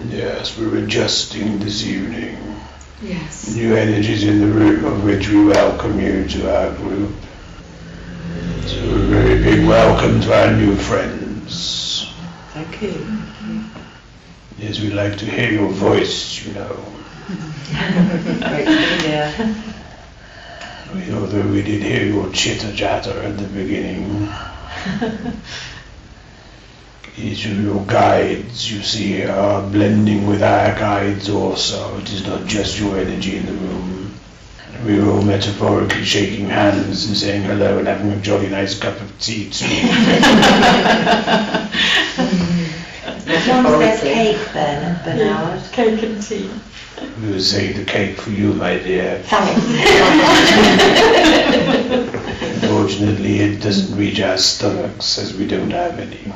Yes, we're adjusting this evening. Yes. New energies in the room, of which we welcome you to our group. So a very big welcome to our new friends. Thank you. Yes, we'd like to hear your voice, you know. Great to be here. Although we did hear your chitter-chatter at the beginning. Each of your guides, you see, are blending with our guides also. It is not just your energy in the room. We were all metaphorically shaking hands and saying hello and having a jolly nice cup of tea too. As long as there's cake, Bernard. Cake and tea. We will save the cake for you, my dear. Thanks. Unfortunately, it doesn't reach our stomachs as we don't have any.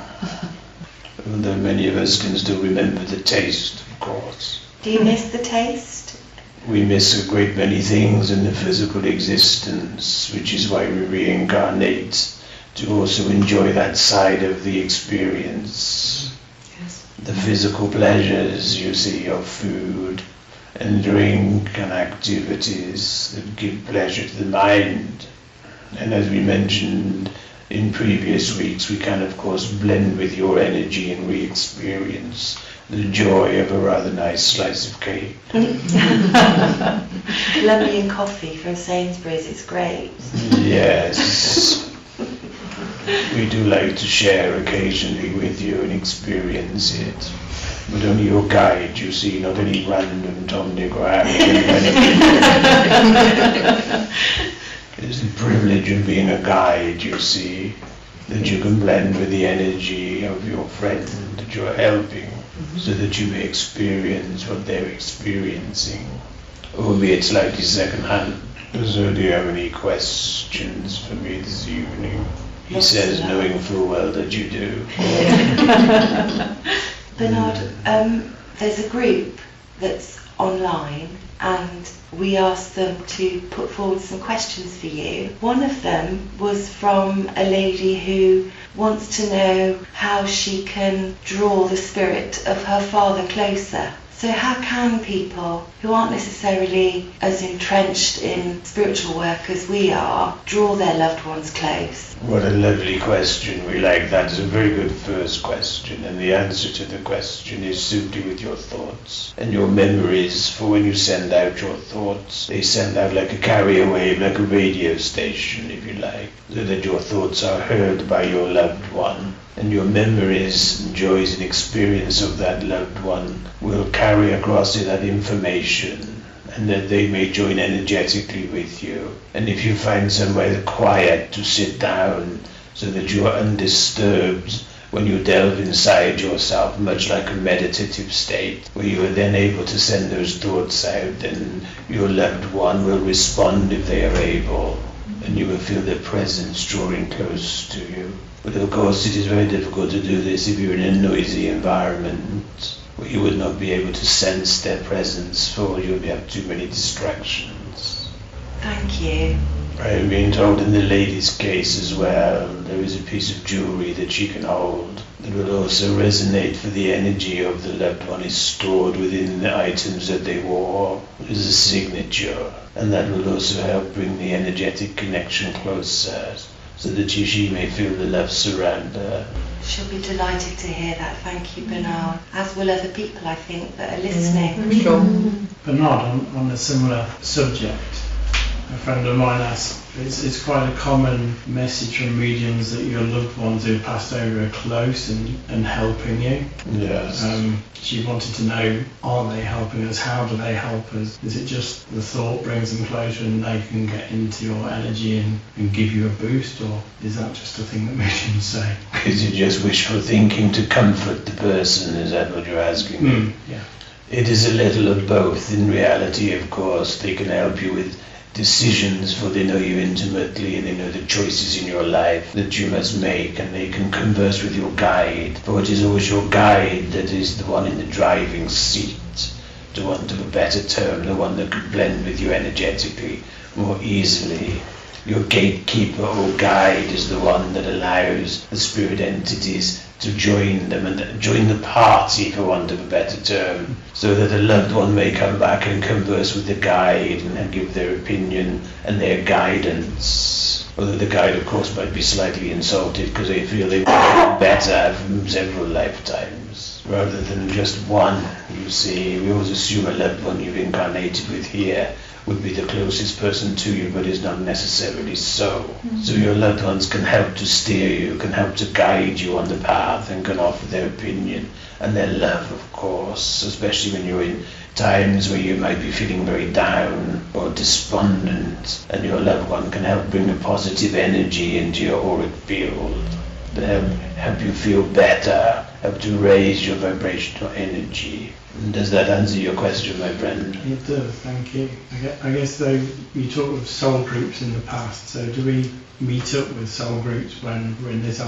Although many of us can still remember the taste, of course. Do you miss the taste? We miss a great many things in the physical existence, which is why we reincarnate, to also enjoy that side of the experience. Yes. The physical pleasures, you see, of food and drink and activities that give pleasure to the mind. And as we mentioned in previous weeks, we can of course blend with your energy and re-experience the joy of a rather nice slice of cake. Colombian coffee from Sainsbury's, it's great. Yes. We do like to share occasionally with you and experience it. But only your guide, you see, not any random Tom, Dick or Harry. It's the privilege of being a guide, you see, that you can blend with the energy of your friend that you're helping, so that you may experience what they're experiencing, albeit slightly second-hand. So do you have any questions for me this evening? He says, knowing full well that you do. Bernard, there's a group that's online and we asked them to put forward some questions for you. One of them was from a lady who wants to know how she can draw the spirit of her father closer. So how can people who aren't necessarily as entrenched in spiritual work as we are draw their loved ones close? What a lovely question. We like that. It's a very good first question. And the answer to the question is simply with your thoughts and your memories. For when you send out your thoughts, they send out like a carrier wave, like a radio station, if you like, so that your thoughts are heard by your loved one. And your memories, joys and experience of that loved one will carry across it that information, and that they may join energetically with you. And if you find somewhere quiet to sit down so that you are undisturbed when you delve inside yourself, much like a meditative state, where you are then able to send those thoughts out, and your loved one will respond if they are able, and you will feel their presence drawing close to you. But of course it is very difficult to do this if you're in a noisy environment where you would not be able to sense their presence, for you'll have too many distractions. Thank you. I have been told in the lady's case as well, there is a piece of jewelry that she can hold that will also resonate, for the energy of the loved one is stored within the items that they wore as a signature, and that will also help bring the energetic connection closer, so that she may feel the love surround her. She'll be delighted to hear that. Thank you, Bernard. As will other people, I think, that are listening. Sure. Bernard, on a similar subject, a friend of mine asked, it's quite a common message from mediums that your loved ones who passed over are close and helping you. Yes. She wanted to know, are they helping us? How do they help us? Is it just the thought brings them closer and they can get into your energy and give you a boost, or is that just a thing that mediums say? Is it just wishful thinking to comfort the person? Is that what you're asking? Yeah. It is a little of both. In reality, of course, they can help you with decisions, for they know you intimately and they know the choices in your life that you must make, and they can converse with your guide, for it is always your guide that is the one in the driving seat, to want of a better term, the one that can blend with you energetically more easily. Your gatekeeper or guide is the one that allows the spirit entities to join them and join the party, for want of a better term, so that a loved one may come back and converse with the guide and give their opinion and their guidance. Although the guide, of course, might be slightly insulted because they feel they would be better from several lifetimes rather than just one. You see, we always assume a loved one you've incarnated with here would be the closest person to you, but is not necessarily so. Mm-hmm. So your loved ones can help to steer you, can help to guide you on the path, and can offer their opinion and their love, of course, especially when you're in times where you might be feeling very down or despondent, and your loved one can help bring a positive energy into your auric field, to help you feel better, help to raise your vibrational energy. Does that answer your question, my friend? It does, thank you. I guess though, you talked of soul groups in the past, so do we meet up with soul groups when we're in this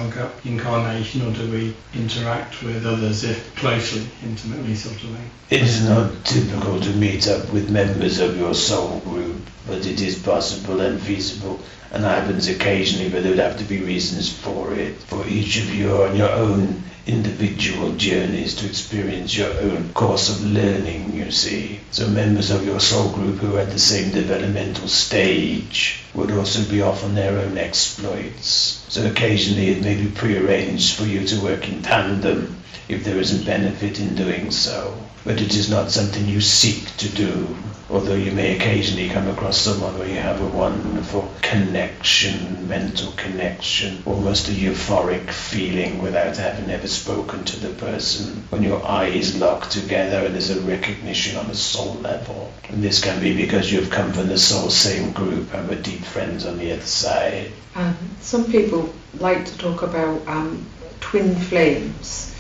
incarnation, or do we interact with others if closely, intimately sort of thing? It is not typical to meet up with members of your soul group, but it is possible and feasible and happens occasionally, but there would have to be reasons for it, for each of you on your own individual journeys to experience your own course of learning, you see. So members of your soul group who are at the same developmental stage would also be off on their own exploits. So occasionally it may be prearranged for you to work in tandem if there isn't benefit in doing so. But it is not something you seek to do, although you may occasionally come across someone where you have a wonderful connection, mental connection, almost a euphoric feeling without having ever spoken to the person, when your eyes lock together and there's a recognition on a soul level. And this can be because you've come from the soul same group and were deep friends on the other side. Some people like to talk about twin flames.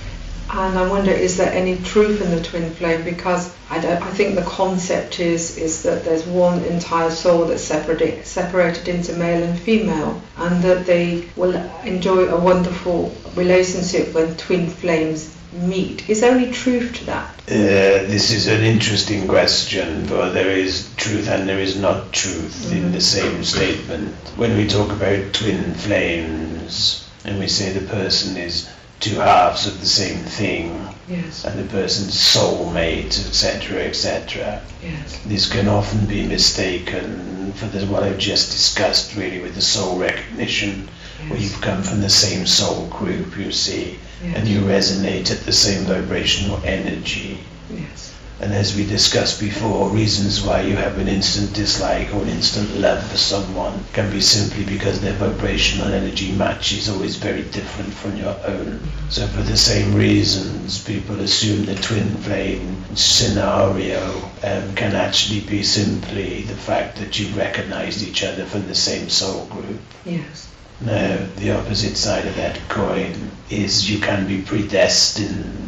And I wonder, is there any truth in the twin flame? Because I think the concept is that there's one entire soul that's separated into male and female, and that they will enjoy a wonderful relationship when twin flames meet. Is there any truth to that? This is an interesting question, for there is truth and there is not truth in the same statement. When we talk about twin flames and we say the person is two halves of the same thing, yes, and the person's soulmate, etc., etc. Yes. This can often be mistaken for what I've just discussed, really, with the soul recognition, yes, where you've come from the same soul group, you see, yes, and you resonate at the same vibrational energy. Yes. And as we discussed before, reasons why you have an instant dislike or an instant love for someone can be simply because their vibrational energy match is always very different from your own. So for the same reasons, people assume the twin flame scenario can actually be simply the fact that you recognized each other from the same soul group. Yes. Now, the opposite side of that coin is you can be predestined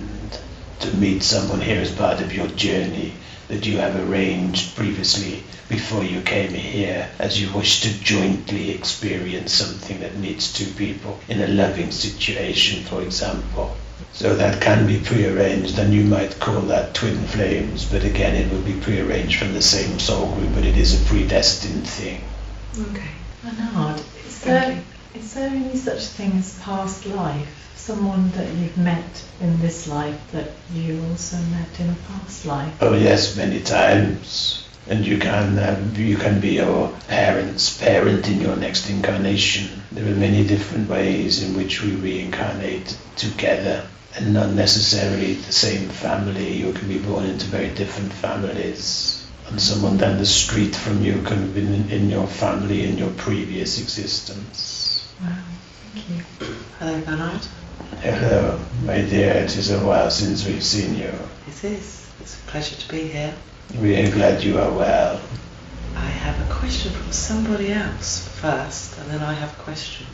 to meet someone here as part of your journey that you have arranged previously before you came here, as you wish to jointly experience something that needs two people in a loving situation, for example. So that can be prearranged, and you might call that twin flames, but again it will be prearranged from the same soul group, but it is a predestined thing. Okay. Bernard, is there any such thing as past life? Someone that you've met in this life that you also met in a past life? Oh yes, many times. And you can be your parent's parent in your next incarnation. There are many different ways in which we reincarnate together, and not necessarily the same family. You can be born into very different families, and someone down the street from you can have been in your family in your previous existence. Wow, thank you. Hello, Bernard. Hello, my dear. It is a while since we've seen you. It is. It's a pleasure to be here. We are glad you are well. I have a question from somebody else first, and then I have a question.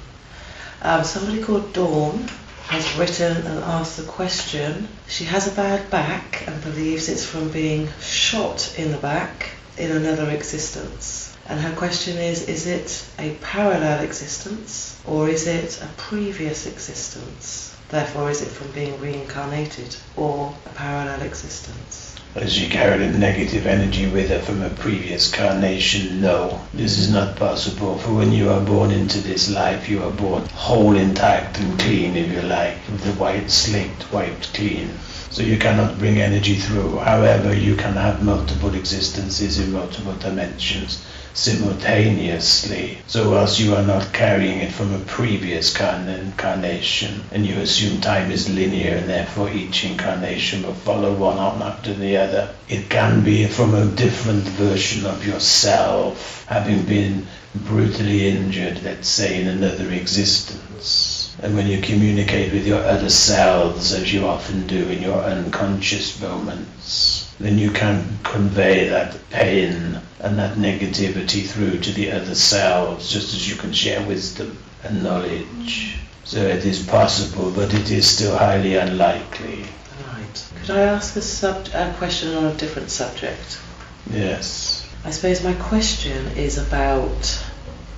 Somebody called Dawn has written and asked the question. She has a bad back and believes it's from being shot in the back in another existence. And her question is it a parallel existence or is it a previous existence Therefore, is it from being reincarnated or a parallel existence? As she carried a negative energy with her from a previous carnation, no, this is not possible. For when you are born into this life, you are born whole, intact and clean, if you like, with the white slate wiped clean. So you cannot bring energy through. However, you can have multiple existences in multiple dimensions simultaneously. So whilst you are not carrying it from a previous incarnation, and you assume time is linear and therefore each incarnation will follow one on after the other, it can be from a different version of yourself, having been brutally injured, let's say, in another existence. And when you communicate with your other selves, as you often do in your unconscious moments, then you can convey that pain and that negativity through to the other selves, just as you can share wisdom and knowledge. So it is possible, but it is still highly unlikely. Right. Could I ask a question on a different subject? Yes. I suppose my question is about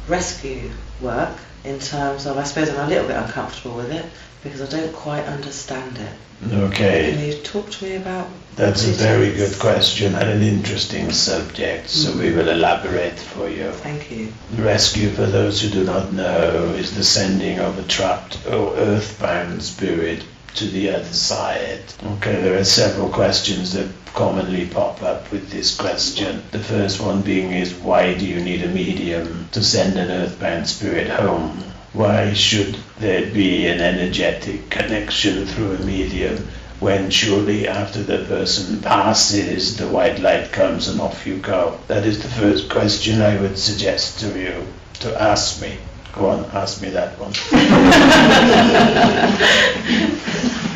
rescue work, in terms of, I suppose I'm a little bit uncomfortable with it because I don't quite understand it. Okay. Can you talk to me about That's a what it very is? good question and an interesting subject, so we will elaborate for you. Thank you. Rescue, for those who do not know, is the sending of a trapped or earthbound spirit to the other side. Okay, there are several questions that commonly pop up with this question. The first one being is, why do you need a medium to send an earthbound spirit home? Why should there be an energetic connection through a medium when surely after the person passes, the white light comes and off you go? That is the first question I would suggest to you to ask me. Go on, ask me that one.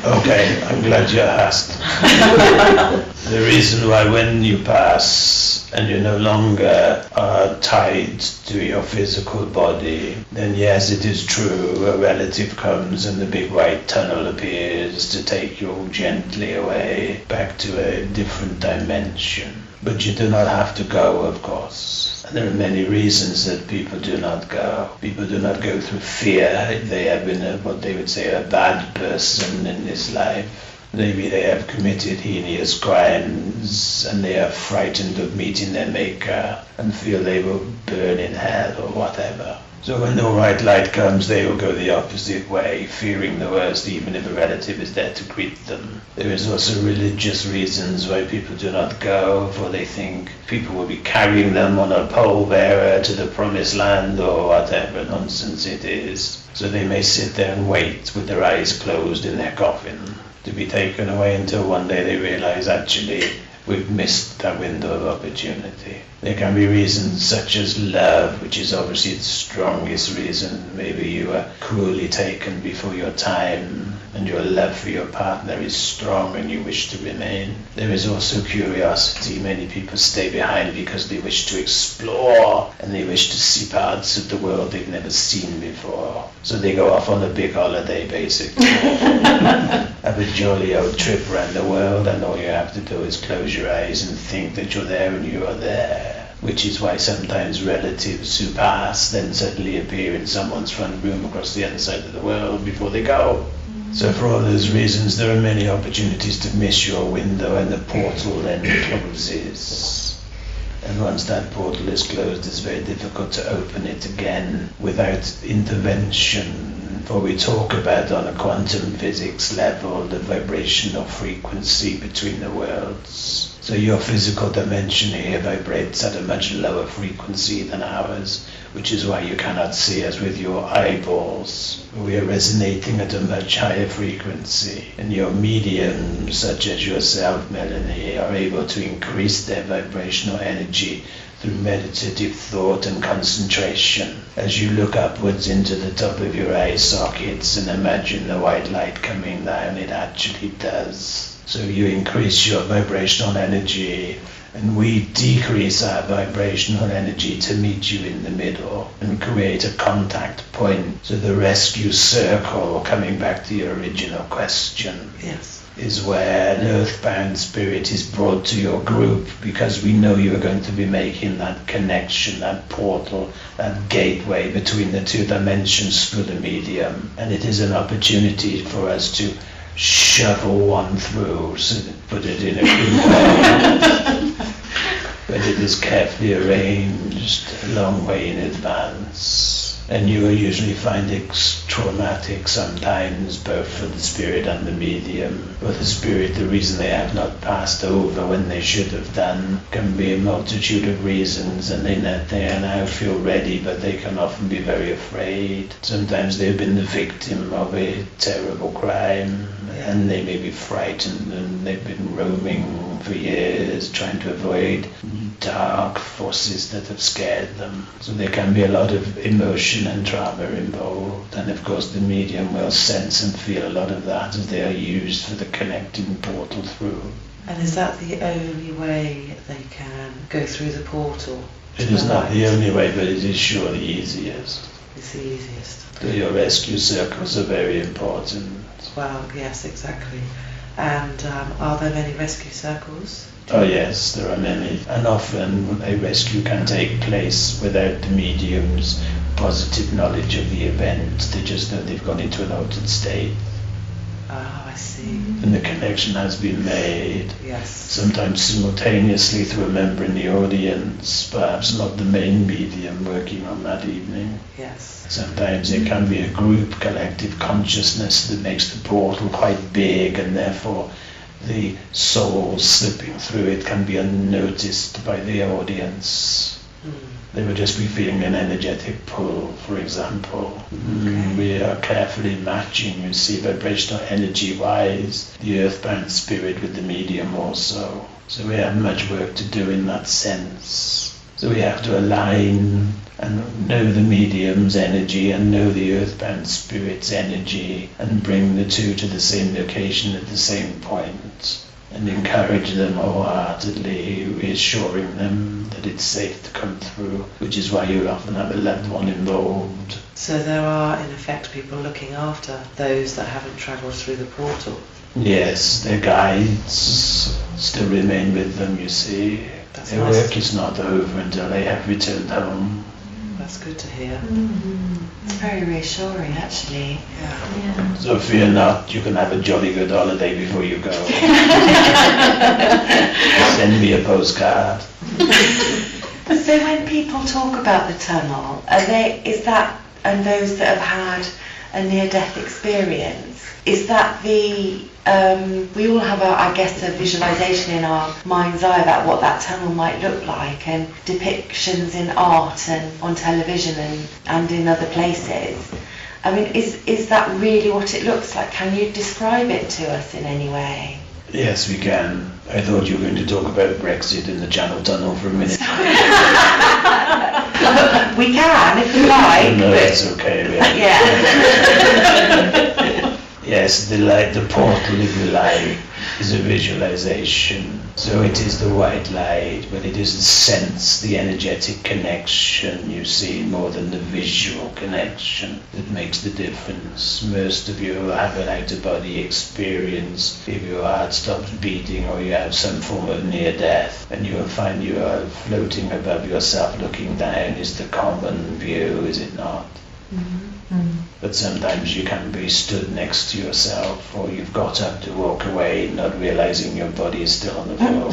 Okay, I'm glad you asked. The reason why when you pass and you no longer are tied to your physical body, then yes, it is true, a relative comes and the big white tunnel appears to take you gently away back to a different dimension. But you do not have to go, of course. And there are many reasons that people do not go. People do not go through fear. They have been what they would say a bad person in this life. Maybe they have committed heinous crimes and they are frightened of meeting their maker and feel they will burn in hell or whatever. So when the white light comes, they will go the opposite way, fearing the worst, even if a relative is there to greet them. There is also religious reasons why people do not go, for they think people will be carrying them on a pole bearer to the promised land or whatever nonsense it is. So they may sit there and wait with their eyes closed in their coffin to be taken away until one day they realize actually we've missed that window of opportunity. There can be reasons such as love, which is obviously the strongest reason. Maybe you were cruelly taken before your time and your love for your partner is strong and you wish to remain. There is also curiosity. Many people stay behind because they wish to explore and they wish to see parts of the world they've never seen before. So they go off on a big holiday basically. Have a jolly old trip around the world, and all you have to do is close your eyes and think that you're there and you are there. Which is why sometimes relatives who pass then suddenly appear in someone's front room across the other side of the world before they go. So for all those reasons, there are many opportunities to miss your window, and the portal then closes. And once that portal is closed, it's very difficult to open it again without intervention. For we talk about on a quantum physics level the vibrational frequency between the worlds. So your physical dimension here vibrates at a much lower frequency than ours, which is why you cannot see us with your eyeballs. We are resonating at a much higher frequency, and your mediums, such as yourself, Melanie, are able to increase their vibrational energy through meditative thought and concentration. As you look upwards into the top of your eye sockets and imagine the white light coming down, it actually does So you increase your vibrational energy, and we decrease our vibrational energy to meet you in the middle and create a contact point. So the rescue circle, coming back to your original question, Yes. is where an earthbound spirit is brought to your group, because we know you are going to be making that connection, that portal, that gateway between the two dimensions through the medium. And it is an opportunity for us to shovel one through, so put it in a good way. But it is carefully arranged a long way in advance. And you will usually find it traumatic sometimes, both for the spirit and the medium. For the spirit, the reason they have not passed over when they should have done can be a multitude of reasons, and they now feel ready, but they can often be very afraid. Sometimes they've been the victim of a terrible crime, and they may be frightened, and they've been roaming for years trying to avoid dark forces that have scared them. So there can be a lot of emotion and trauma involved, and of course the medium will sense and feel a lot of that as they are used for the connecting portal through. And is that the only way they can go through the portal? It is not the only way, but it is sure the easiest. It's the easiest. So your rescue circles are very important. Well, yes, exactly. And are there many rescue circles? Oh yes, there are many, and often a rescue can take place without the medium's positive knowledge of the event. They just know they've gone into an altered state, Oh, I see. and the connection has been made, Yes. sometimes simultaneously through a member in the audience, perhaps not the main medium working on that evening. Yes. Sometimes it can be a group collective consciousness that makes the portal quite big, and therefore the soul slipping through it can be unnoticed by the audience. They will just be feeling an energetic pull, for example. Okay. We are carefully matching, you see, vibrational energy-wise, the earthbound spirit with the medium also. So we have much work to do in that sense. So we have to align and know the medium's energy and know the earthbound spirit's energy, and bring the two to the same location at the same point, and encourage them wholeheartedly, reassuring them that it's safe to come through, which is why you often have a loved one involved. So there are, in effect, people looking after those that haven't travelled through the portal. Yes, their guides still remain with them, you see. That's Their nice. work is not over until they have returned home. That's good to hear. It's very reassuring, actually. Yeah. So fear not, you can have a jolly good holiday before you go. Send me a postcard. So when people talk about the tunnel, is that, and those that have had a near-death experience, is that we all have a visualization in our mind's eye about what that tunnel might look like, and depictions in art and on television and in other places. I mean, is that really what it looks like? Can you describe it to us in any way? Yes, we can. I thought you were going to talk about Brexit and the Channel Tunnel for a minute. We can, if you like. No, but- it's okay. Yeah. Yes, the light, the portal, if you like, is a visualization. So it is the white light, but it is the sense, the energetic connection you see, more than the visual connection, that makes the difference. Most of you have an out-of-body experience. If your heart stops beating, or you have some form of near death, and you will find you are floating above yourself, looking down, is the common view, is it not? But sometimes you can be stood next to yourself, or you've got up to walk away, not realizing your body is still on the floor.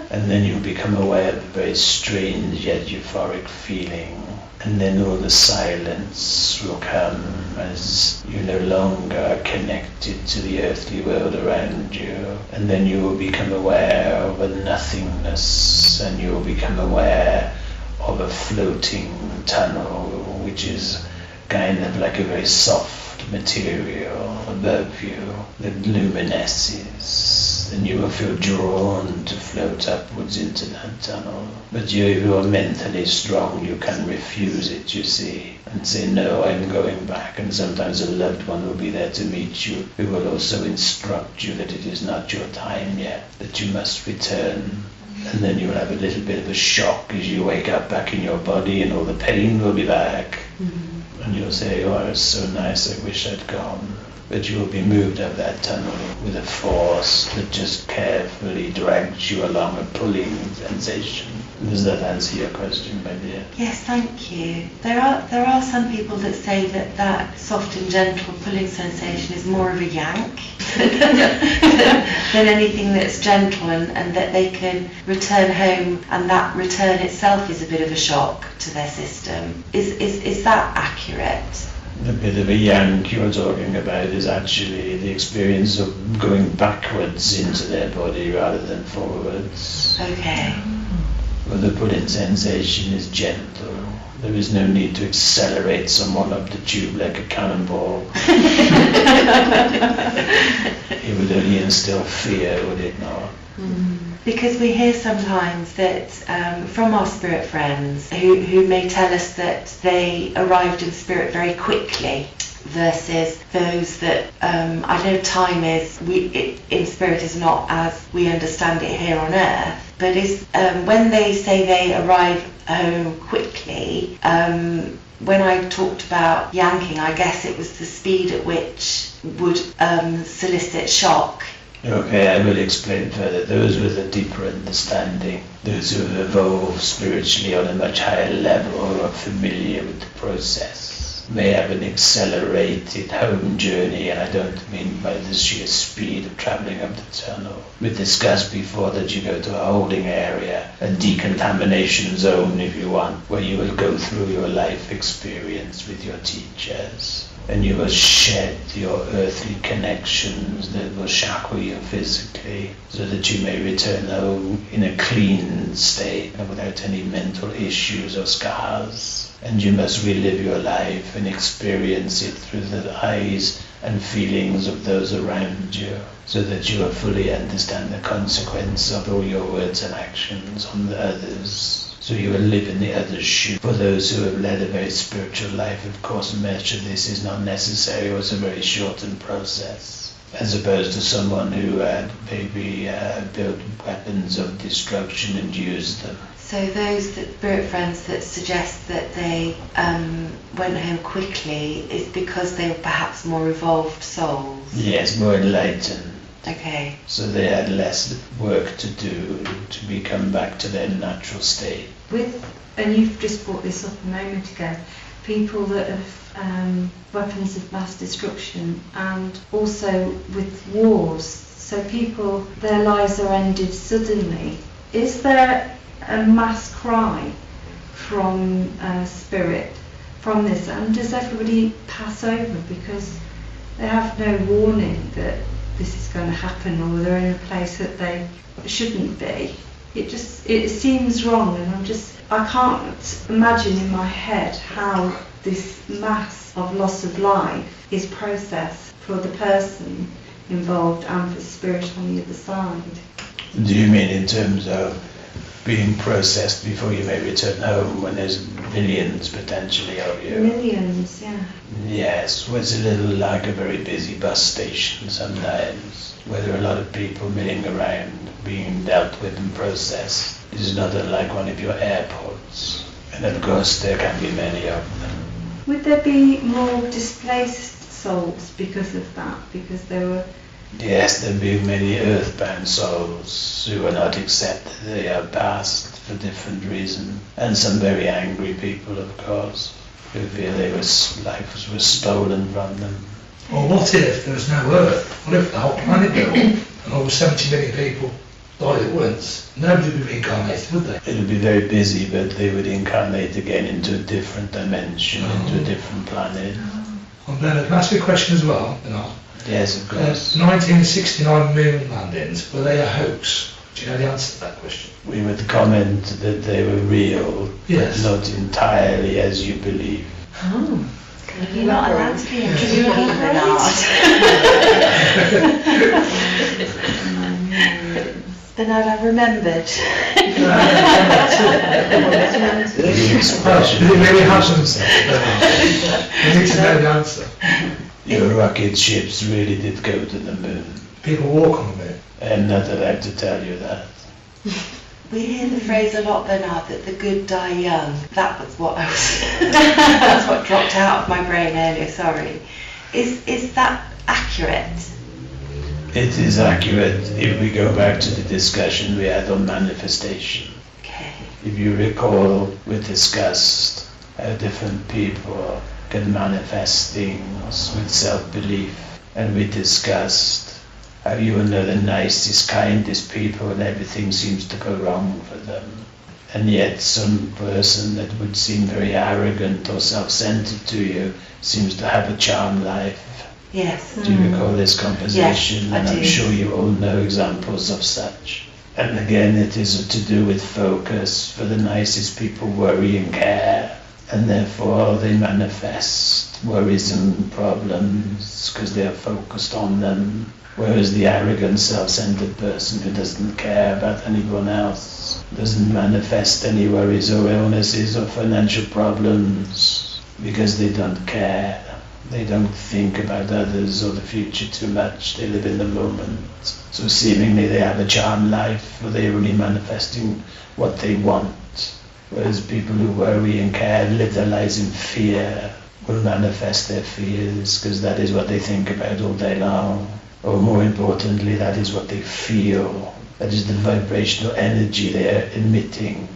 And then you become aware of a very strange yet euphoric feeling. And then all the silence will come as you're no longer connected to the earthly world around you. And then you will become aware of a nothingness, and you will become aware of a floating tunnel, which is kind of like a very soft material above you that luminesces. and you will feel drawn to float upwards into that tunnel. But if you are mentally strong, you can refuse it, you see, and say, no, I'm going back. And sometimes a loved one will be there to meet you, who will also instruct you that it is not your time yet, that you must return. And then you'll have a little bit of a shock as you wake up back in your body, and all the pain will be back. And you'll say, oh, it was so nice, I wish I'd gone. But you will be moved up that tunnel with a force that just carefully drags you along, a pulling sensation. Does that answer your question, my dear? Yes, thank you. There are some people that say that soft and gentle pulling sensation is more of a yank than anything that's gentle, and that they can return home, and that return itself is a bit of a shock to their system. Is that accurate? The bit of a yank you're talking about is actually the experience of going backwards into their body rather than forwards. Okay. Well, the pulling sensation is gentle. There is no need to accelerate someone up the tube like a cannonball. It would only instill fear, would it not? Because we hear sometimes that from our spirit friends who may tell us that they arrived in spirit very quickly, versus those that I know time is in spirit is not as we understand it here on earth, but is when they say they arrive home quickly. When I talked about yanking, I guess it was the speed at which would solicit shock. Okay, I will explain further. Those with a deeper understanding, those who have evolved spiritually on a much higher level or are familiar with the process, may have an accelerated home journey, and I don't mean by the sheer speed of travelling up the tunnel. We discussed before that you go to a holding area, a decontamination zone if you want, where you will go through your life experience with your teachers. And you will shed your earthly connections that will shackle you physically, so that you may return home in a clean state and without any mental issues or scars. And you must relive your life and experience it through the eyes and feelings of those around you, so that you will fully understand the consequence of all your words and actions on the others. So you will live in the other's shoes. For those who have led a very spiritual life, of course, much of this is not necessary, or it's a very shortened process, as opposed to someone who had maybe built weapons of destruction and used them. So those spirit friends that suggest that they went home quickly is because they were perhaps more evolved souls? Yes, more enlightened. Okay. So they had less work to do to become back to their natural state. And you've just brought this up a moment ago, people that have weapons of mass destruction, and also with wars. So people, their lives are ended suddenly. Is there a mass cry from spirit from this? And does everybody pass over because they have no warning that this is going to happen, or they're in a place that they shouldn't be? It seems wrong, and I can't imagine in my head how this mass of loss of life is processed for the person involved and for spirit on the other side. Do you mean in terms of being processed before you may return home, when there's millions potentially of you? Millions, yeah. Yes, well, it's a little like a very busy bus station sometimes, where there are a lot of people milling around, being dealt with and processed. It is not unlike one of your airports, and of course there can be many of them. Would there be more displaced souls because of that? Because there were... Yes, there be many earthbound souls who are not accepted. They are passed for different reasons, and some very angry people, of course, who feel lives were stolen from them. Well, what if there was no Earth? What if the whole planet blew up and over 70 million people died at once? Nobody would be reincarnated, would they? It would be very busy, but they would incarnate again into a different dimension, into a different planet. And Bernard, can I ask you a question as well? Yes, of course. 1969 moon landings, were they a hoax? Do you know the answer to that question? We would comment that they were real, Yes. but not entirely as you believe. Oh, Can You're not allowed to be interested in Bernard. Bernard, I've remembered. Did it really happen? We need to know the answer. Your rocket ships really did go to the moon. People walk on the moon. I'm not allowed to tell you that. We hear the phrase a lot, Bernard, that the good die young. That was what I was. That's what dropped out of my brain earlier. Sorry. Is that accurate? It is accurate if we go back to the discussion we had on manifestation. Okay. If you recall, we discussed how different people can manifest things with self-belief, and we discussed how you are the nicest, kindest people and everything seems to go wrong for them. And yet some person that would seem very arrogant or self-centered to you seems to have a charmed life. Yes. Do you recall this conversation? Yes, I and I'm do. sure you all know examples of such. And again, it is to do with focus. For the nicest people, worry and care, and therefore they manifest worries and problems because they are focused on them. Whereas the arrogant, self-centered person who doesn't care about anyone else doesn't manifest any worries or illnesses or financial problems because they don't care. They don't think about others or the future too much. They live in the moment. So seemingly they have a charmed life, or they're only manifesting what they want. Whereas people who worry and care, live their lives in fear, will manifest their fears because that is what they think about all day long. Or more importantly, that is what they feel. That is the vibrational energy they are emitting.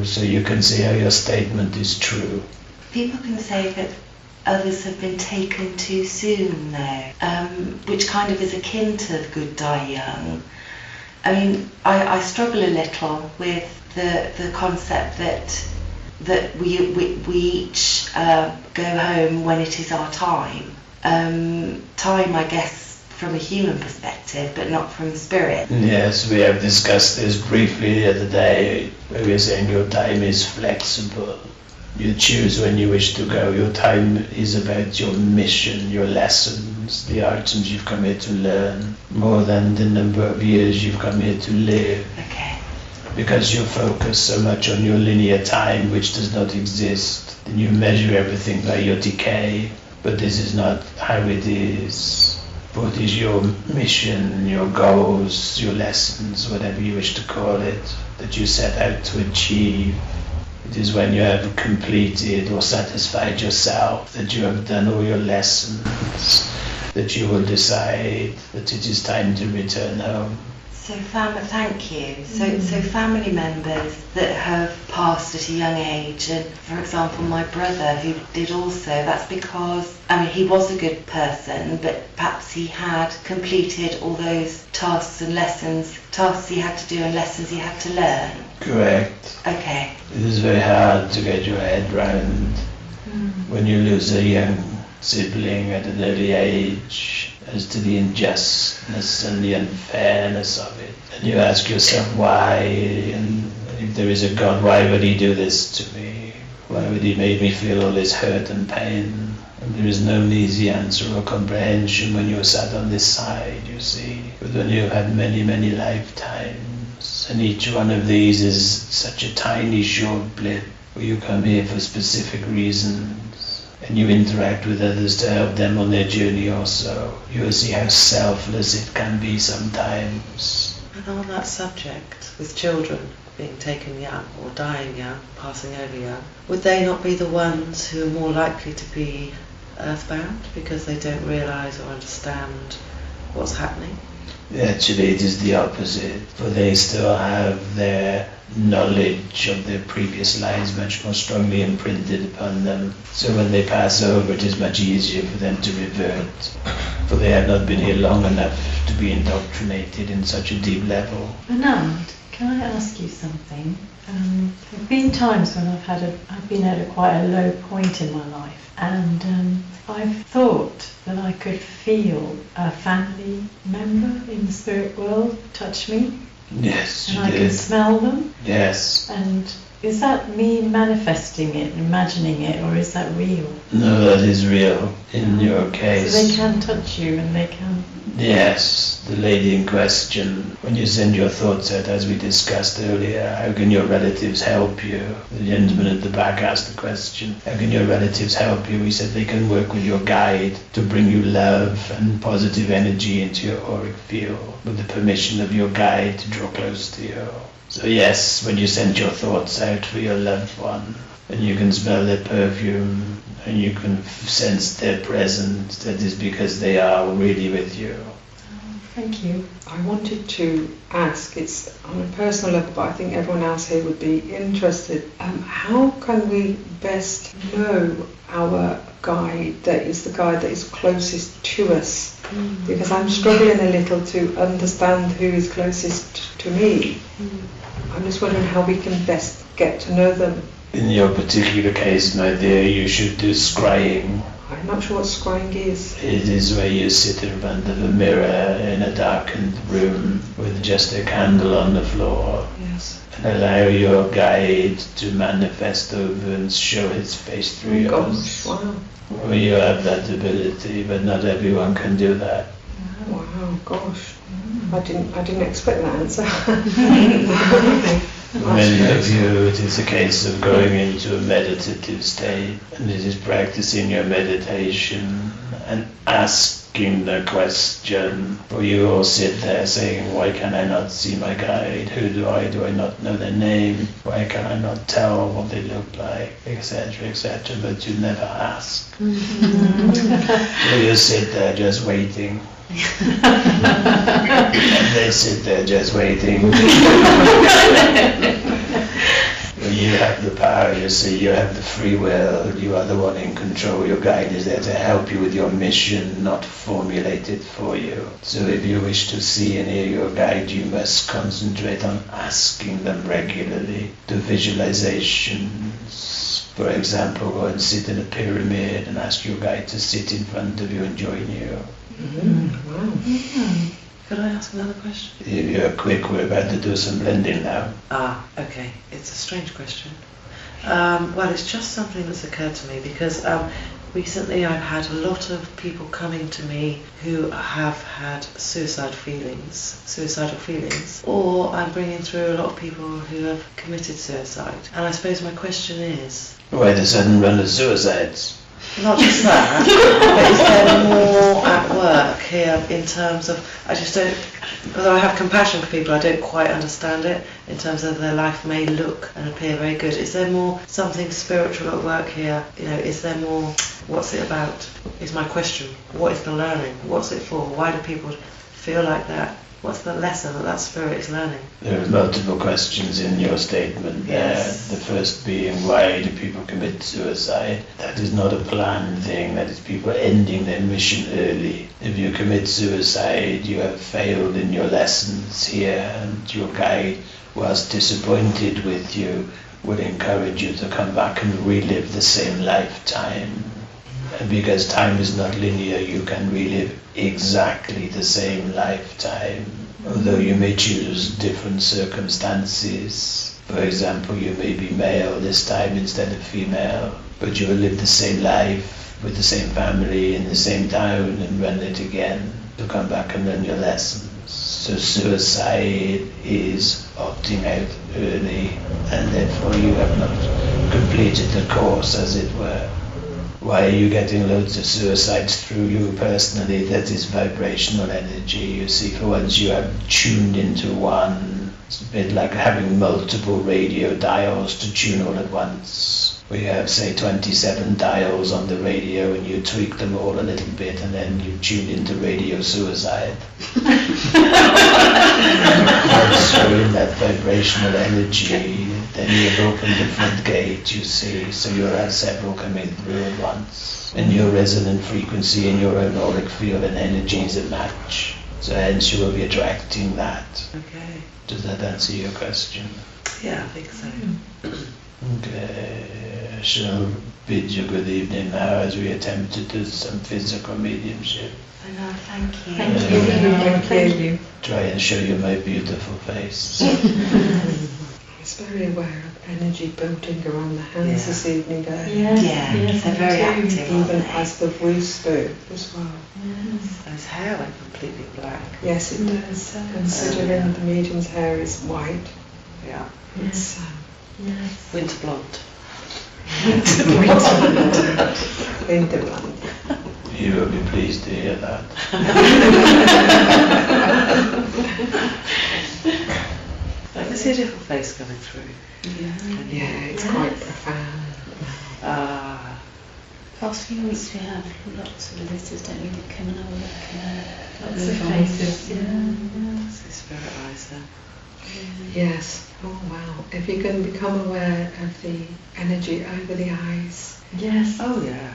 So you can see how your statement is true. People can say that others have been taken too soon though, which kind of is akin to the good die young. I mean, I struggle a little with the concept that we each go home when it is our time. Time, I guess, from a human perspective, but not from spirit. Yes, we have discussed this briefly the other day, where we were saying your time is flexible. You choose when you wish to go. Your time is about your mission, your lessons, the items you've come here to learn, more than the number of years you've come here to live. Okay. Because you're focused so much on your linear time, which does not exist, then you measure everything by your decay. But this is not how it is. What is your mission, your goals, your lessons, whatever you wish to call it, that you set out to achieve? It is when you have completed or satisfied yourself, that you have done all your lessons, that you will decide that it is time to return home. So thank you. So family members that have passed at a young age, and for example my brother who did also, that's because, I mean, he was a good person, but perhaps he had completed all those tasks and lessons, tasks he had to do and lessons he had to learn. Correct. Okay. It is very hard to get your head round when you lose a young sibling at an early age as to the injustice and the unfairness of it. And you ask yourself why, and if there is a God, why would he do this to me? Why would he make me feel all this hurt and pain? And there is no easy answer or comprehension when you're sat on this side, you see. But when you've had many, many lifetimes, and each one of these is such a tiny short blip where you come here for specific reasons, and you interact with others to help them on their journey also, you will see how selfless it can be sometimes. And on that subject, with children being taken young or dying young, passing over young, would they not be the ones who are more likely to be earthbound because they don't realise or understand what's happening? Actually, it is the opposite, for they still have their knowledge of their previous lives much more strongly imprinted upon them. So when they pass over, it is much easier for them to revert, for they have not been here long enough to be indoctrinated in such a deep level. Bernard, can I ask you something? There have been times when I've been at quite a low point in my life, and I've thought that I could feel a family member in the spirit world touch me. Yes, And you I did. can smell them. Yes. And Is that me manifesting it, imagining it, or is that real? No, that is real in your case. So they can touch you and they can... Yes, the lady in question, when you send your thoughts out, as we discussed earlier, how can your relatives help you? The gentleman at the back asked the question, how can your relatives help you? We said they can work with your guide to bring you love and positive energy into your auric field, with the permission of your guide to draw close to you. So yes, when you send your thoughts out for your loved one, and you can smell their perfume, and you can sense their presence, that is because they are really with you. Thank you. I wanted to ask, it's on a personal level, but I think everyone else here would be interested. How can we best know our guide that is the guide that is closest to us? Because I'm struggling a little to understand who is closest to me. I'm just wondering how we can best get to know them. In your particular case, my dear, you should do scrying. I'm not sure what scrying is. It is where you sit in front of a mirror in a darkened room with just a candle on the floor. Yes. And allow your guide to manifest over and show his face through yours. Gosh, wow. Well, you have that ability, but not everyone can do that. Wow, gosh. I didn't expect that answer. Many of you, it is a case of going into a meditative state, and it is practicing your meditation and asking the question. For you all sit there saying, why can I not see my guide? Who do I not know their name? Why can I not tell what they look like? Etc., etc., but you never ask. So you sit there just waiting. And they sit there just waiting. You have the power, you see, you have the free will, you are the one in control. Your guide is there to help you with your mission, not formulate it for you. So if you wish to see and hear your guide, you must concentrate on asking them regularly. Do visualizations. For example, go and sit in a pyramid and ask your guide to sit in front of you and join you. Wow. Could I ask another question? If you're quick, we're about to do some blending now. Okay. It's a strange question. Well, it's just something that's occurred to me because recently I've had a lot of people coming to me who have had suicidal feelings, or I'm bringing through a lot of people who have committed suicide. And I suppose my question is... Why the sudden run of suicides? Not just that, but is there more at work here in terms of, I just don't, although I have compassion for people, I don't quite understand it in terms of their life may look and appear very good. Is there more something spiritual at work here? You know, is there more, what's it about, is my question. What is the learning? What's it for? Why do people feel like that? What's the lesson that spirit is learning? There are multiple questions in your statement there. Yes. The first being, why do people commit suicide? That is not a planned thing. That is people ending their mission early. If you commit suicide, you have failed in your lessons here, and your guide, whilst disappointed with you, would encourage you to come back and relive the same lifetime. And because time is not linear, you can relive exactly the same lifetime, although you may choose different circumstances. For example, you may be male this time instead of female, but you will live the same life with the same family in the same town and run it again to come back and learn your lessons. So suicide is opting out early, and therefore you have not completed the course, as it were. Why are you getting loads of suicides through you personally? That is vibrational energy. You see, for once you have tuned into one. It's a bit like having multiple radio dials to tune all at once. We have, say, 27 dials on the radio, and you tweak them all a little bit, and then you tune into radio suicide. So in that vibrational energy, then you've opened the front gate, you see, so you'll have several coming through at once. And your resonant frequency in your own auric field and energy is a match. So hence you will be attracting that. Okay. Does that answer your question? Yeah, I think so. Okay. I shall bid you good evening now as we attempt to do some physical mediumship. No, thank you. Thank you. Try and show you my beautiful face. was very aware of energy boating around the hands Yeah. this evening there. Yes, Yeah, yes, they're very me too. active, aren't Even they? as the voice spoke as well. Yes. And his hair went completely black. Yes, it does. Considering the medium's hair is white, Yeah. it's Yes. Winter blonde. Winterland. You will be pleased to hear that. I can see a different face coming through. Yeah, it's quite profound. Ah. Past few weeks we have lots of visitors, don't we, that come and have a look and Lots of faces, It's the spirit eyes there. Yes. Oh wow. If you can become aware of the energy over the eyes, Yes. Oh yeah.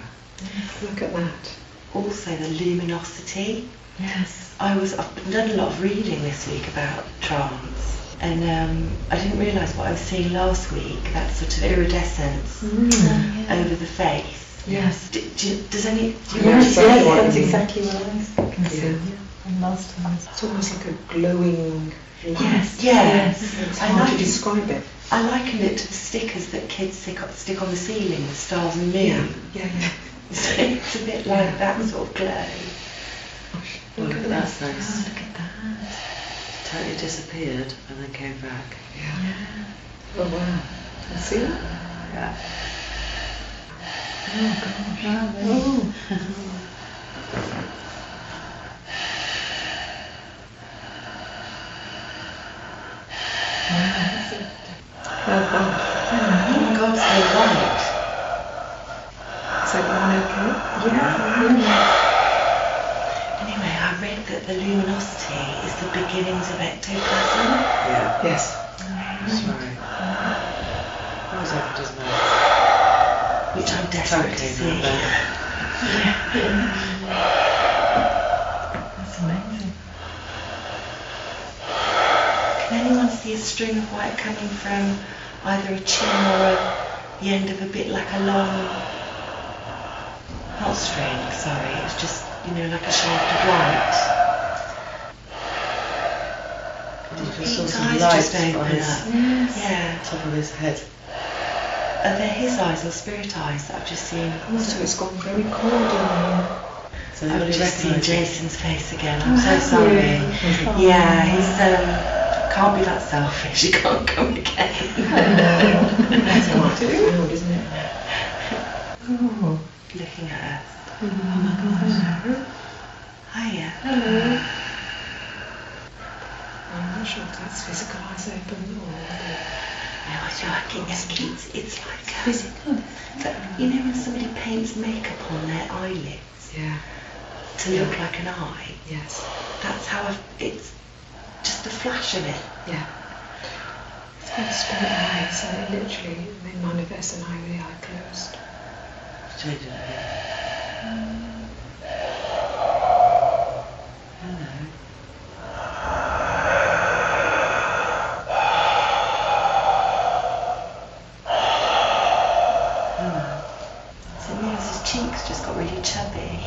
look at that. Also the luminosity. Yes. I've done a lot of reading this week about trance, and I didn't realise what I was seeing last week, that sort of iridescence over the face. Yes. Does any... Do you Yes, notice yes, it? That's exactly what I was thinking. Yeah. And last time. It's almost like a glowing light. Yes, yeah. It's I hard to like it. describe it. I likened it to the stickers that kids stick on the ceiling with stars and moon. Yeah. It's a bit like that sort of glow. Look at that face. Look at that. Totally disappeared and then came back. Yeah. Oh wow. Can you see that? Yeah. Oh gosh. Oh my God, so light. Is everyone okay? Anyway, I read that the luminosity is the beginnings of ectoplasm. Yeah. Yes. That's right. Always opens his mouth. Which I'm desperate to Tongue see. came out That's amazing. Can anyone see a string of white coming from either a chin or the end of a bit like a long, not string, sorry, it's just, like a shaft of light. there. You just saw Pete's some eyes lights just on open his up. Yeah. top of his head. Are they his eyes or spirit eyes that I've just seen? Also, it's gone very cold in here. So I've everybody just seen recognised him. Jason's face again. I'm so sorry. Yeah, he's can't be that selfish. He can't come again. That's quite profound, isn't it? Looking at us. Oh my gosh. Hiya. Hello. I'm not sure if that's physical eyes open or No, it's like it's like Physical. when somebody paints makeup on their eyelids yeah. to look like an eye. Yes. That's how it's just a flash of it. Yeah. It's called spirit eye, so literally they manifest an eye with the eye closed. Changing it here. Hello. Hello. So it means his cheeks just got really chubby.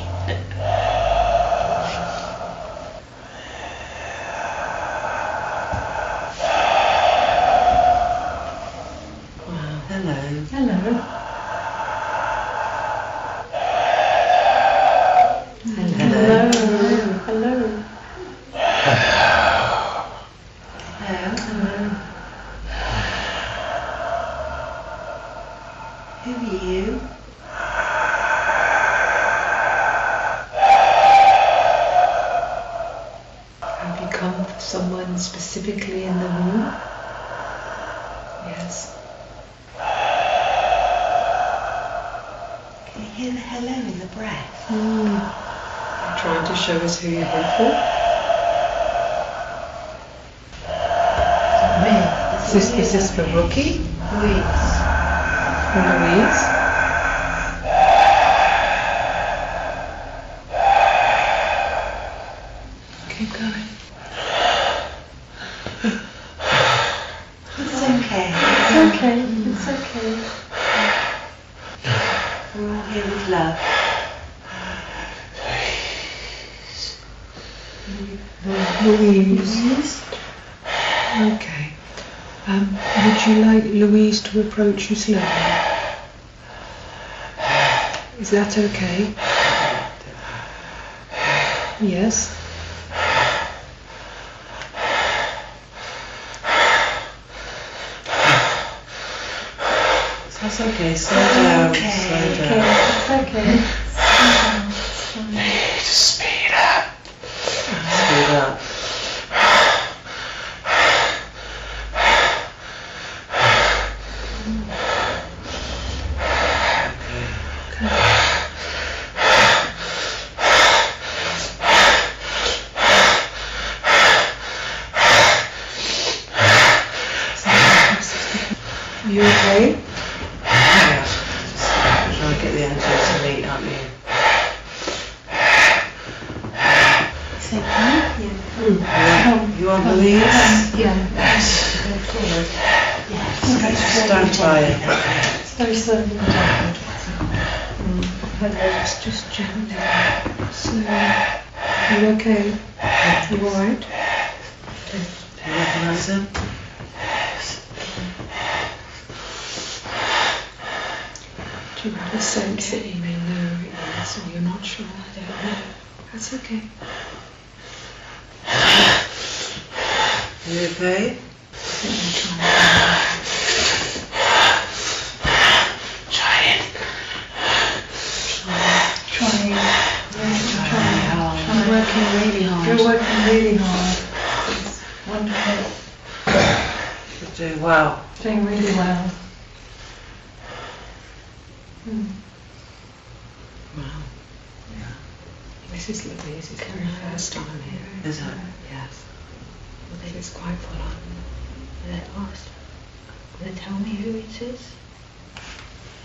Wow. Hello. Hello. Hello. Hello. Hello. Who are you? Have you come for someone specifically in the room? Yes. Can you hear the hello in the breath? You're trying to show us who you're here for? Is this for Rookie? Louise. For Louise? Keep going. It's okay. It's okay. It's okay. We're all here with love. Louise. Okay. Would you like Louise to approach you slowly? Is that okay? Yes? That's okay, slow down, Okay. slow down. Okay. Need to speed up. Speed up. Are you okay? Yeah. Just trying to get the energy to meet, aren't you? It's okay. You want Louise? Yeah. Go forward. Stand by it. It's very slowly and gently. Just gently. Slowly. Are you okay? You alright? Do you recognise him? Do you have a sense that you may know who it is, or you're not sure? I don't know. That's okay. Are you okay? I think you're I'm working really hard. You're working really hard. It's wonderful. You're doing well. Doing really well. Wow. This is Louise, it's her first time here. Is it? Yes. Well, it's quite full on. Will they ask? Will they tell me who it is?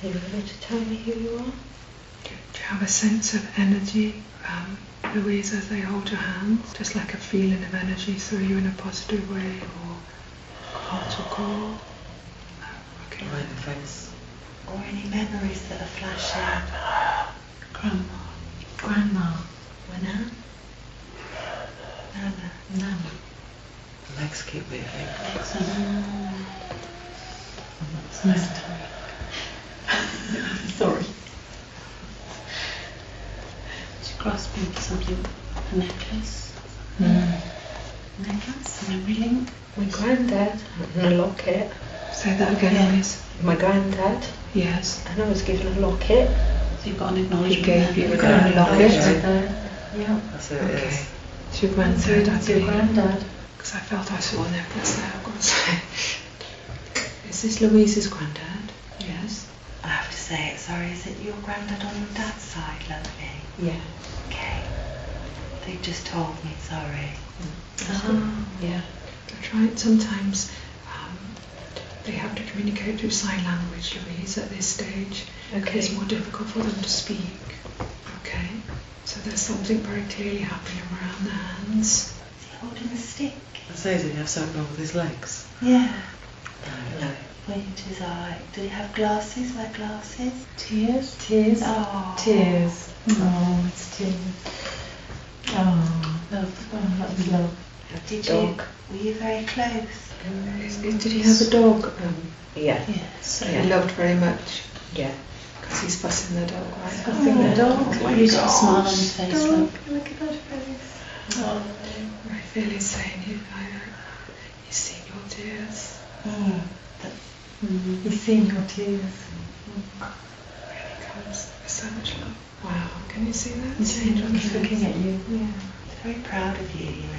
Are you able to tell me who you are? Do you have a sense of energy, Louise, as they hold your hands? Just like a feeling of energy through you in a positive way, or hot or cold? No, okay. Right in the face. Or any memories that are flashing. Grandma. Nana? Nana. The legs keep moving. Sorry. She's grasping for something, a necklace. Necklace, a memory link. My granddad and a locket. Say that again, Louise. My granddad, Yes. and I was given a locket. So you've got an He acknowledgement. gave you a Yeah. locket. Yeah. That's who it Okay. is. It's your So granddad, that's your granddad. because I felt I saw a necklace there, I've got to say. Is this Louise's granddad? Yes. I have to say it, sorry, is it your granddad on your dad's side, lovely? Yeah. Okay. They just told me, sorry. Yeah. That's right, sometimes they have to communicate through sign language, Louise, at this stage. Okay. It's more difficult for them to speak. Okay? So there's something very clearly happening around the hands. Is he holding a stick? I say, did he have something wrong with his legs? Yeah. No. Wait his eye. Did he have glasses? Wear glasses? Tears. Tears. Oh. Tears. Oh, it's tears. Oh, love. Oh, that was love. Did Dog. Were you very close? Did he have a dog? Yeah. Yes. That he loved very much? Yeah. Because he's fussing the dog, right? Fussing the dog. He's got a smile on his face, look. Look at that face. Oh. I feel he's saying he's seen your tears. He's seen your tears. Really comes with so much love. Wow, can you see that? He's looking at you. Yeah. He's very proud of you, you know.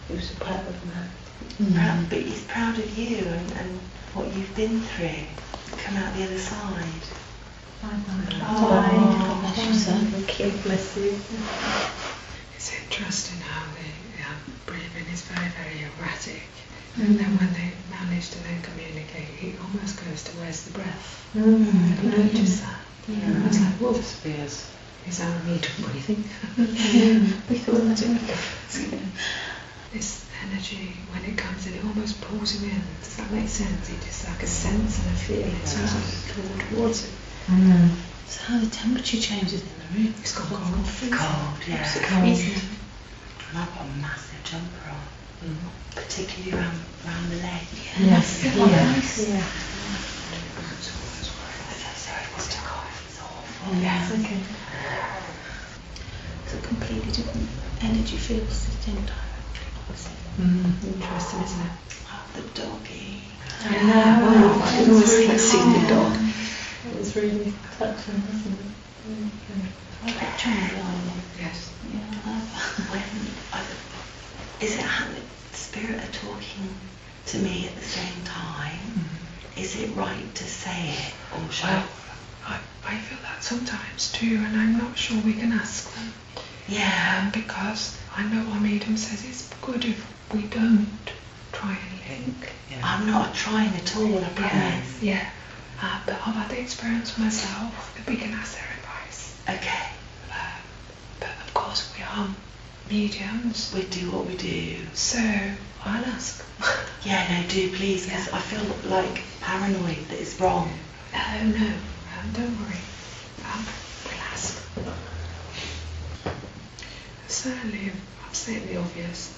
He was proud of me. Proud, but he's proud of you and what you've been through. Come out the other side. God bless you, son. Thank you. Bless you. It's interesting how the breathing is very, very erratic. And then when they manage to then communicate, it almost goes to where's the breath. Have you noticed that? Yeah. It's like, whoa, Disappears. is that me breathing? We thought that. This energy, when it comes in, it almost pulls him in. Does that make sense? It just like a sense and a feeling. It's almost like it's drawn towards him. So how the temperature changes in the room. It's gone cold. Cold, yeah. Freezing. And I've got a massive jumper on, particularly around the leg. Yes. Yeah. Yeah. Sorry, Mr. Cough, it's awful. Yes. Okay. It's a completely different energy field sitting directly opposite. Interesting, isn't it? Oh, the doggy. I know. I can always see the dog. It was really touching, wasn't it? I got John behind me. Yes. Is it how the spirit are talking to me at the same time? Is it right to say it, or should Well, I feel that sometimes too, and I'm not sure we can ask them. Yeah. Because I know our medium says it's good if we don't try and link. I'm not trying at all, I promise. Yeah. But I've had the experience myself that we can ask their advice. Okay. But of course we are mediums, We do what we do. so I'll ask. Yeah, no, do please, because I feel like paranoid that it's wrong. No, don't worry. We'll ask. Certainly, I'm stating the obvious.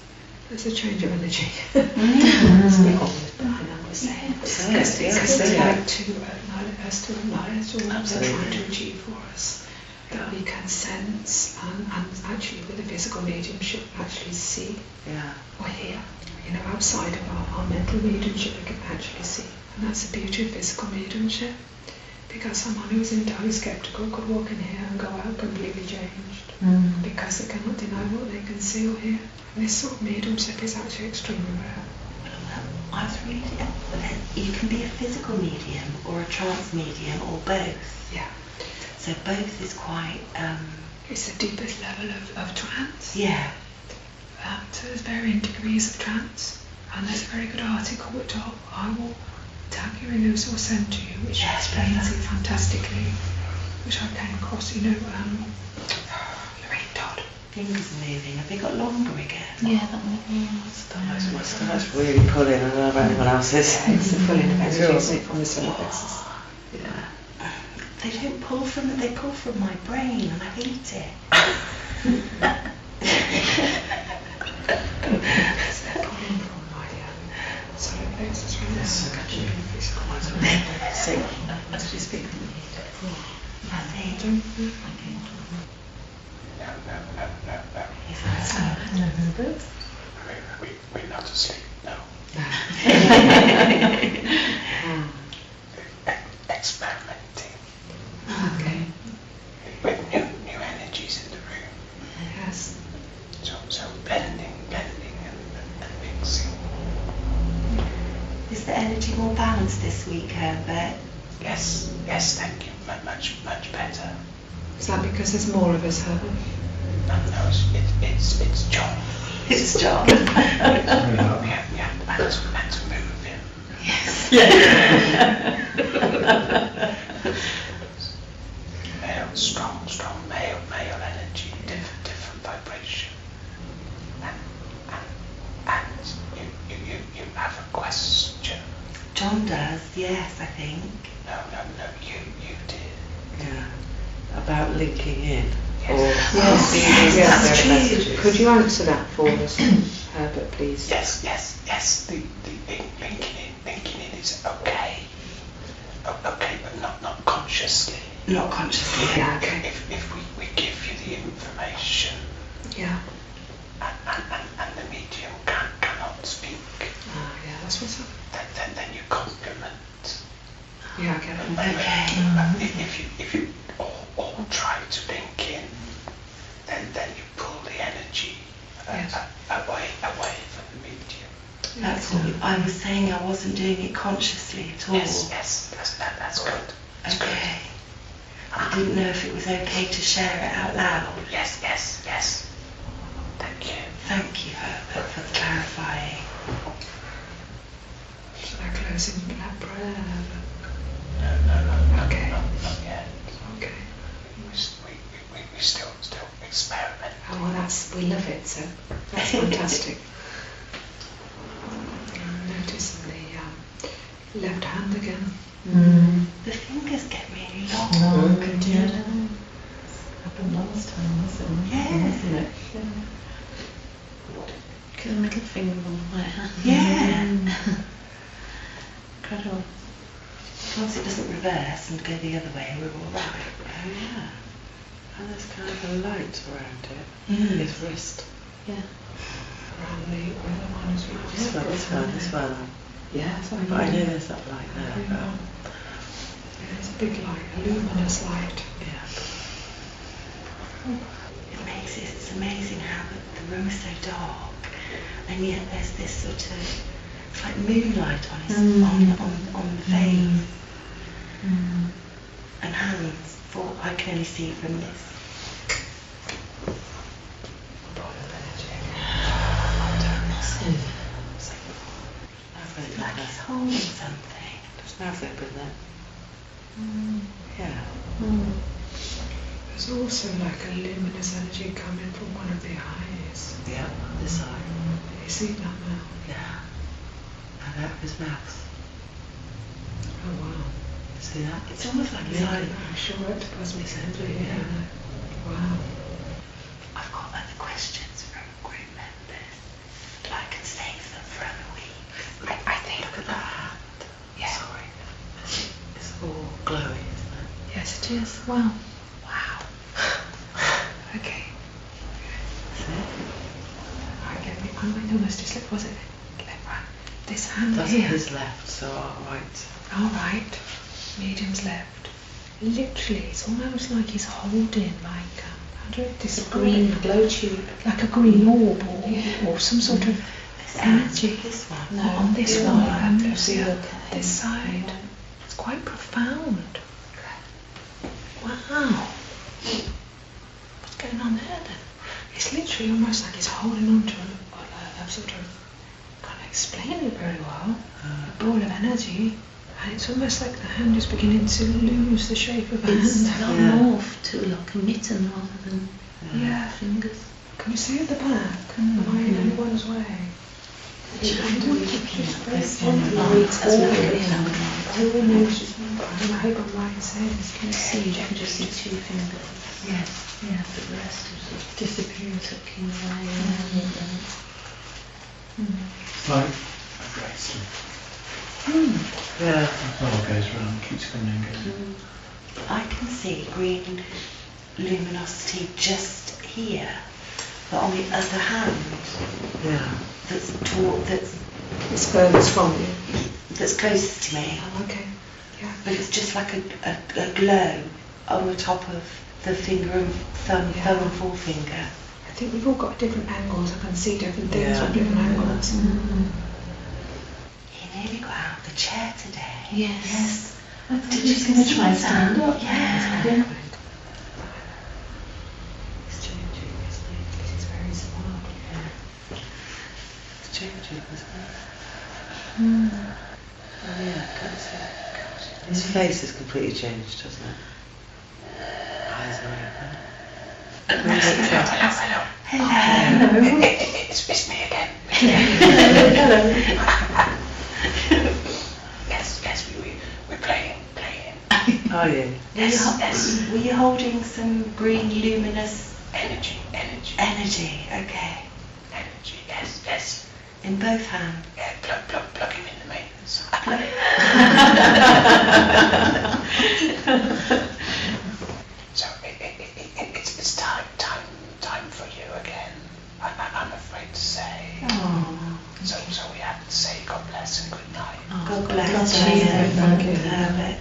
There's a change of energy. And I'm saying, because they like to manifest and realize all they're trying to achieve for us. That we can sense and actually with the physical mediumship actually see Yeah. or hear. You know, outside of our mental mediumship we can actually see. And that's the beauty of physical mediumship. Because someone who's entirely skeptical could walk in here and go out completely changed. Because they cannot deny what they can see or hear. And this sort of mediumship is actually extremely rare. I was reading that you can be a physical medium or a trance medium or both. Yeah. So both is quite, It's the deepest level of trance. yeah. So there's varying degrees of trance. And there's a very good article which I will tag you in those or send to you, which Yes, explains please. it fantastically, which I came across, Lorraine Todd. Fingers are moving. Have they got longer again? Yeah, that one. My stomach's really pulling. I don't know about anyone else's. It's the pulling of energy, isn't it, from the solar plexus? Yeah. They don't pull from it, they pull from my brain and I hate it. They're pulling from my solar plexus right now. So, Catching in physical did you speak? I think. No. We're not asleep, no. Experimenting Okay. with new energies in the room. Yes. So blending and mixing. Is the energy more balanced this week, Herbert? Yes, thank you. Much better. Is that because there's more of us, Herbert? No, it's John. It's John. We had to move him. Strong male energy, different vibration. And you have a question. John does, yes, I think. No, you did. Yeah. About linking in. Yes. Yes, That's yes. true. Could you answer that for us, Herbert, please? Yes. The linking in is okay. Okay, but not consciously. Not consciously. Yeah, okay. If we give you the information Yeah. and the medium cannot speak, Yeah, that's what's up. then you compliment. Yeah, I get it. Okay. If you all try to link in, then you pull the energy Yes. away from the medium. That's what I was saying. I wasn't doing it consciously at all. Yes, that's good. That's good. Okay. I didn't know if it was okay to share it out loud. Yes. Thank you. Thank you, Herbert, for clarifying. Should I close in black prayer? No, Okay. not yet. Okay. We still experiment. Oh, well, we love it, so that's fantastic. Noticing the left hand again. The fingers get really long. Oh, good, yeah. Happened last time, wasn't it? Yeah. Wasn't it? Look at the middle finger on the right hand. Yeah. Incredible. As long as it doesn't reverse and go the other way, we're all right. Oh yeah. And there's kind of a light around it. His wrist. Yeah. Around the other one as well. This one. Yeah, something But I know like there's that light there. Yeah. It's a big light, a luminous light. Yeah. It's amazing how the room is so dark, and yet there's this sort of, it's like moonlight on his on the face and hands. For I can only see from this. It's like he's holding something. There's no flip in there. Yeah. There's also like a luminous energy coming from one of the eyes. Yeah, this side. You see that now? Yeah. And out of his mouth. Oh wow. See that? It's almost like his eye. I'm sure ectoplasm is energy. Yeah. Yeah. Wow. I've got other questions from group members. I can save them for other weeks. I think. Look at that. Yeah. Sorry. It's all glowy, isn't it? Yes, it is. Wow. Wow. Okay. Right, get me. Oh, my goodness, just look, was it? Right. This hand That's here. his left, so our right. All right. Medium's left. Literally, it's almost like he's holding like how do I describe Green it? glow tube. Like a green orb or some sort of energy. This one. No, on this the one, other one. Lucy, Look at this side. It's quite profound. Wow. What's going on there then? It's literally almost like he's holding on to a sort of, can't explain it very well, a ball of energy. And it's almost like the hand is beginning to lose the shape of a It's hand. morphed to like a mitten rather than Yeah. fingers. Can you see at the back? Am I in anyone's way? It's I just don't really keep looking just at very this gently one. reads That's forward. looking at Oh no, it's just I hope I'm right in saying this. Can you see? You can just see 2 fingers. Yes. Yeah, but the rest is just Disappears. tucking away. It's like a bracelet. Yeah. The ball goes round, keeps coming and going. I can see green luminosity just here, but on the other hand, Yeah. It's furthest from you. that's closest to me. Oh, okay. Yeah. But it's just like a glow on the top of the finger and thumb and forefinger. I think we've all got different angles. I can see different things Yeah. from different angles. He nearly got out of the chair today. Yes. I thought Did he you was going to see try and that? stand up. Yeah. It's changing, isn't it? Because he's very smart. It's changing, isn't it? Oh yeah, I can't see it. His face has completely changed, hasn't it? Eyes are open. Hello. It's me again. Yes, we're playing. Are you? Yes. Were you holding some green luminous Energy. energy? Okay. Energy, yes. In both hands. Yeah, plug him in the maintenance. So it's time for you again. I'm afraid to say. Oh. So we have to say God bless and good night. God bless God bless you. you. Thank you. Love it.